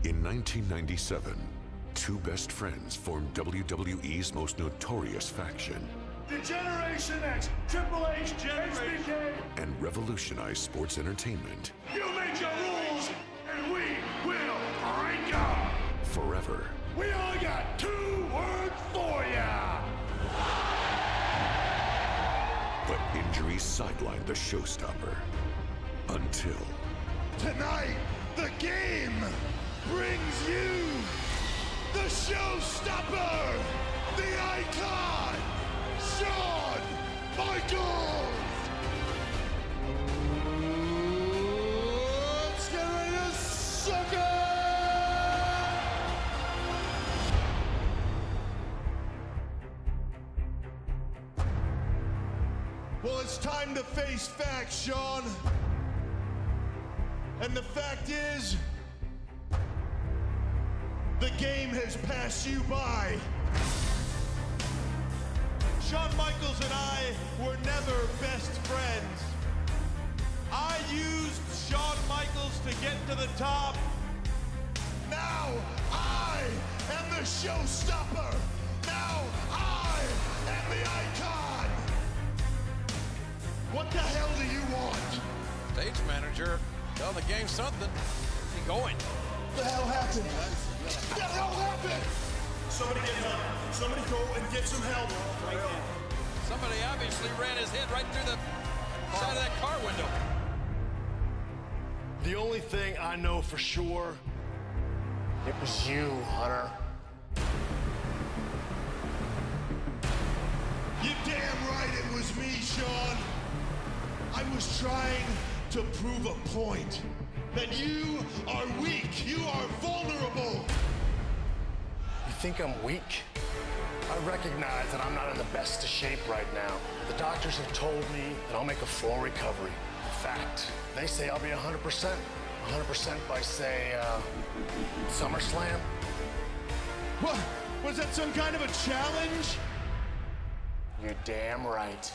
In 1997, two best friends formed WWE's most notorious faction. The Generation X, Triple H, HBK, and revolutionized sports entertainment. You make your rules, and we will break them. Forever. We only got 2 words for ya. But injuries sidelined the showstopper. Until... Tonight, the game brings you the showstopper, the icon, Shawn Michaels! Let's get ready to suck it! Well, it's time to face facts, Shawn. And the fact is, the game has passed you by. Shawn Michaels and I were never best friends. I used Shawn Michaels to get to the top. Now I am the showstopper. Now I am the icon. What the hell do you want? Stage manager, tell the game something. Keep going. What the hell happened? What the hell happened? Somebody get help. Somebody go and get some help right now. Somebody obviously ran his head right through the side of that car window. The only thing I know for sure, it was you, Hunter. You damn right it was me, Shawn. I was trying to prove a point. That you are weak. You are vulnerable. You think I'm weak? I recognize that I'm not in the best of shape right now. The doctors have told me that I'll make a full recovery. In fact, they say I'll be 100%. 100% by, say, SummerSlam. What? Was that some kind of a challenge? You're damn right.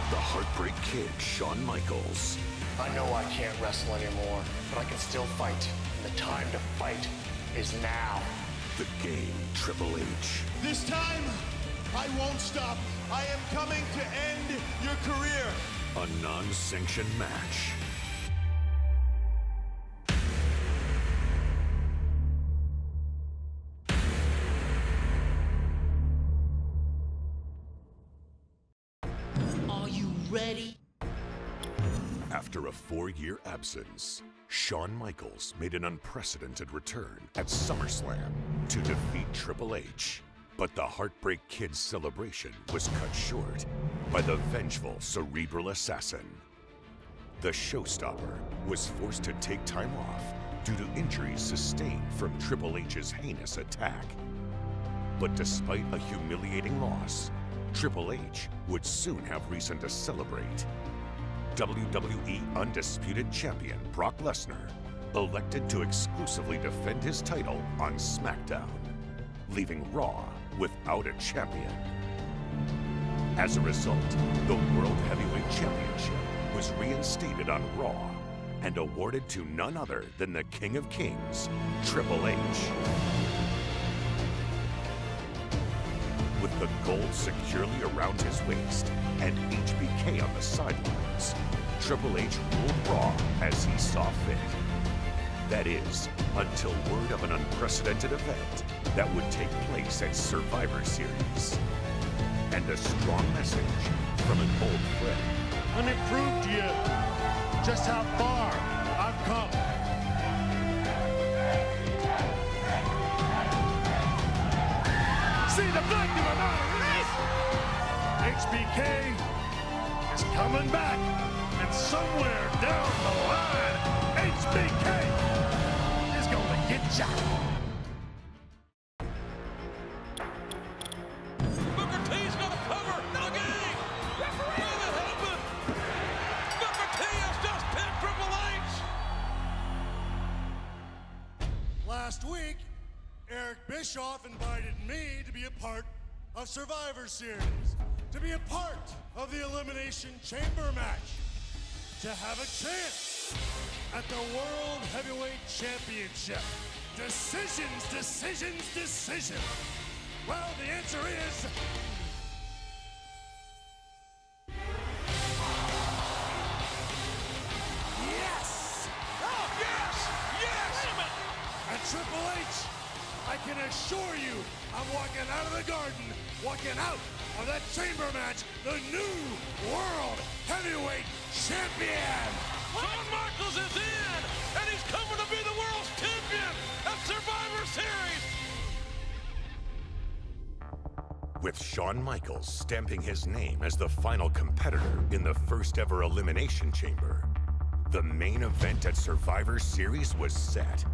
The Heartbreak Kid, Shawn Michaels. I know I can't wrestle anymore, but I can still fight. And the time to fight is now. The Game, Triple H. This time, I won't stop. I am coming to end your career. A non-sanctioned match. Are you ready? After a 4-year absence, Shawn Michaels made an unprecedented return at SummerSlam to defeat Triple H. But the Heartbreak Kid's celebration was cut short by the vengeful cerebral assassin. The showstopper was forced to take time off due to injuries sustained from Triple H's heinous attack. But despite a humiliating loss, Triple H would soon have reason to celebrate. WWE Undisputed Champion Brock Lesnar elected to exclusively defend his title on SmackDown, leaving Raw without a champion. As a result, the World Heavyweight Championship was reinstated on Raw and awarded to none other than the King of Kings, Triple H. With the gold securely around his waist and HBK on the sidelines, Triple H ruled Raw as he saw fit. That is, until word of an unprecedented event that would take place at Survivor Series. And a strong message from an old friend. Let me prove to you just how far I've come. See the fact of the matter is, HBK is coming back, and somewhere down the line, HBK is gonna get ya. Booker T's gonna cover. No game. Referee. Will it happen? Booker T has just pinned Triple H. Last week, Eric Bischoff invited me to be a part of Survivor Series, to be a part of the Elimination Chamber match, to have a chance at the World Heavyweight Championship? Decisions, decisions, decisions. Well, the answer is... yes! Oh, yes! Yes! Wait a minute! And Triple H, I can assure you, I'm walking out of the garden, walking out of that chamber match, the new World Heavyweight Champion! Shawn Michaels is in, and he's coming to be the world's champion at Survivor Series! With Shawn Michaels stamping his name as the final competitor in the first ever Elimination Chamber, the main event at Survivor Series was set.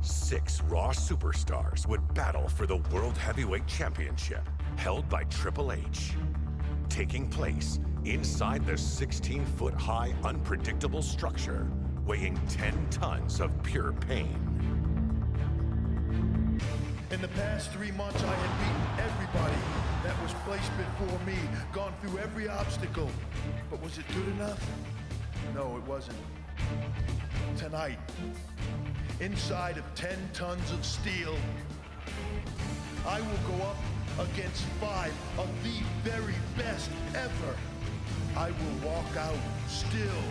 6 Raw superstars would battle for the World Heavyweight Championship, held by Triple H, taking place inside the 16-foot-high unpredictable structure, weighing 10 tons of pure pain. In the past 3 months, I had beaten everybody that was placed before me, gone through every obstacle. But was it good enough? No, it wasn't. Tonight, inside of 10 tons of steel, I will go up against 5 of the very best ever. I will walk out still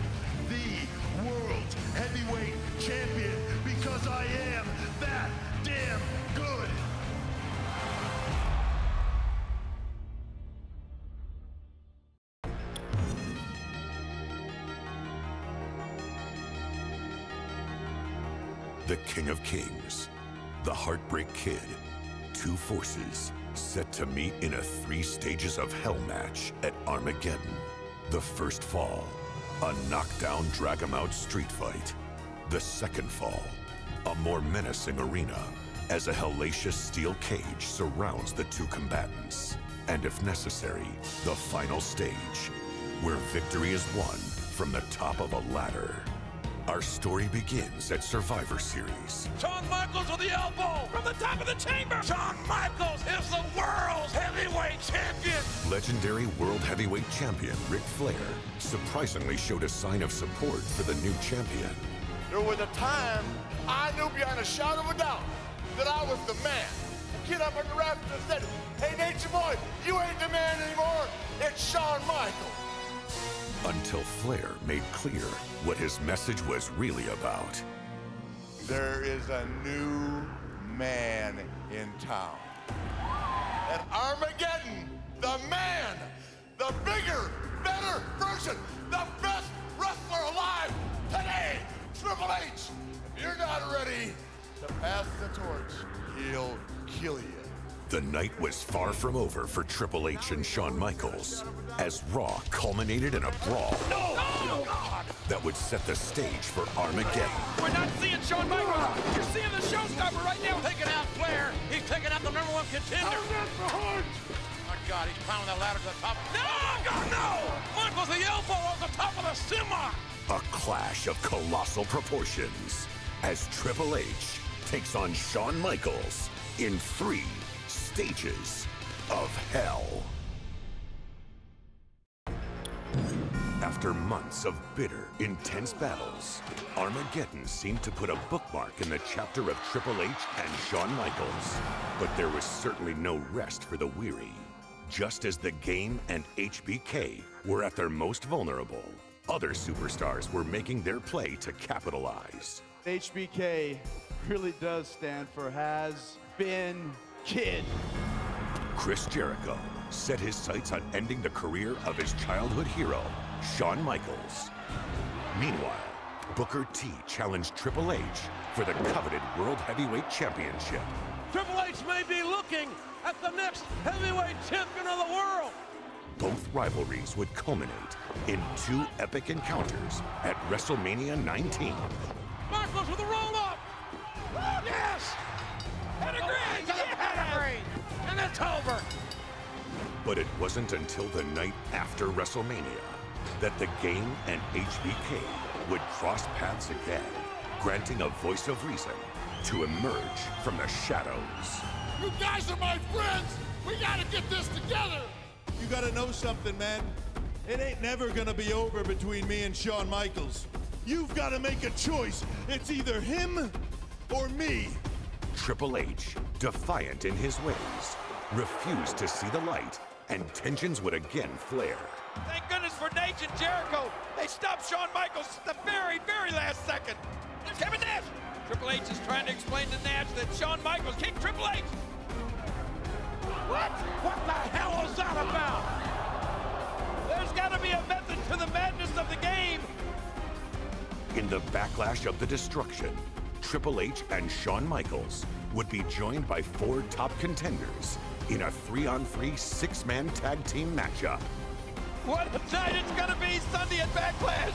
the world's heavyweight champion because I am that damn good. The King of Kings, the Heartbreak Kid, 2 forces set to meet in a 3 stages of hell match at Armageddon. The first fall, a knockdown drag-em-out street fight. The second fall, a more menacing arena as a hellacious steel cage surrounds the 2 combatants. And if necessary, the final stage, where victory is won from the top of a ladder. Our story begins at Survivor Series. Shawn Michaels with the elbow from the top of the chamber. Shawn Michaels is the world's heavyweight champion. Legendary World Heavyweight Champion Ric Flair surprisingly showed a sign of support for the new champion. There was a time I knew beyond a shadow of a doubt that I was the man. The kid up on the rafters said, "Hey, Nature Boy, you ain't the man anymore. It's Shawn Michaels." Until Flair made clear what his message was really about. There is a new man in town. At Armageddon, the man, the bigger, better version, the best wrestler alive today, Triple H. If you're not ready to pass the torch, he'll kill you. The night was far from over for Triple H and Shawn Michaels, as Raw culminated in a brawl that would set the stage for Armageddon. We're not seeing Shawn Michaels. You're seeing the showstopper right now. Taking out Flair. He's taking out the #1 contender. Oh, my God, he's climbing that ladder to the top. No, God, no! Michaels the elbow on the top of the semi. A clash of colossal proportions as Triple H takes on Shawn Michaels in 3 stages of hell. After months of bitter, intense battles, Armageddon seemed to put a bookmark in the chapter of Triple H and Shawn Michaels. But there was certainly no rest for the weary. Just as the Game and HBK were at their most vulnerable, other superstars were making their play to capitalize. HBK really does stand for Has Been Kid. Chris Jericho set his sights on ending the career of his childhood hero, Shawn Michaels. Meanwhile, Booker T challenged Triple H for the coveted World Heavyweight Championship. Triple H may be looking at the next heavyweight champion of the world. Both rivalries would culminate in 2 epic encounters at WrestleMania 19. Michaels with a roll-up. Yes! Pedigree! Pedigree! And it's over. But it wasn't until the night after WrestleMania that the Game and HBK would cross paths again, granting a voice of reason to emerge from the shadows. You guys are my friends. We gotta get this together. You gotta know something, man. It ain't never gonna be over between me and Shawn Michaels. You've got to make a choice. It's either him or me. Triple H, defiant in his ways, refused to see the light, and tensions would again flare. Thank goodness for Nash and Jericho. They stopped Shawn Michaels at the very, very last second. There's Kevin Nash. Triple H is trying to explain to Nash that Shawn Michaels kicked Triple H. What? What the hell is that about? There's got to be a method to the madness of the game. In the backlash of the destruction, Triple H and Shawn Michaels would be joined by 4 top contenders in a 3-on-3 6-man tag team matchup. What a night it's gonna be Sunday at Backlash!